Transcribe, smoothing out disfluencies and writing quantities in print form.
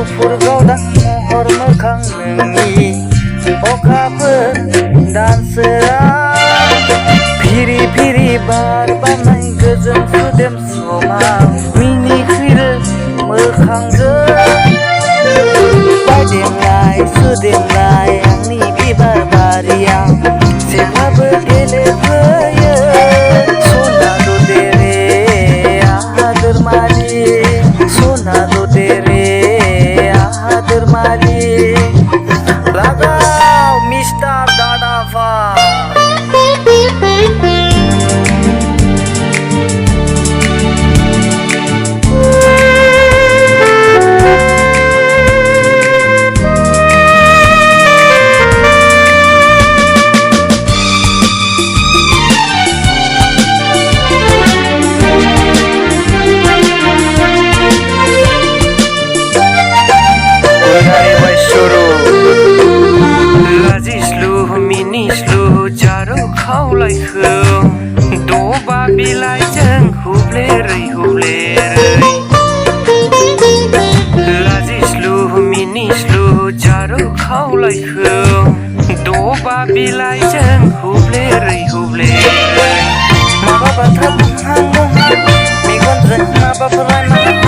गुफुर गावदां महर मोखां नोंनि अखाफोर दानसोरा फिरि फिरि बार बारनाय गोजोन सुदेम समाव मिनिखैरो मोखांजों बायदेमनाय सुदेमनाय आंनि बिबार बारियाव जेब्लाबो गेलेफैयो सना दे रे आहादोर मालिक सना दे रे आहादोर मालिक लागाव मिस्टार दादाभाई खावलायखौ दबा बिलाइजों हुब्लेरै लाजिस्लु मिनिस्लु जारौ खावलायखौ दबा बिलाइजों हुब्लेरै माबा बाथ्रा बुंहां बुंहां मेगनजों माबाफोर रायनांगौ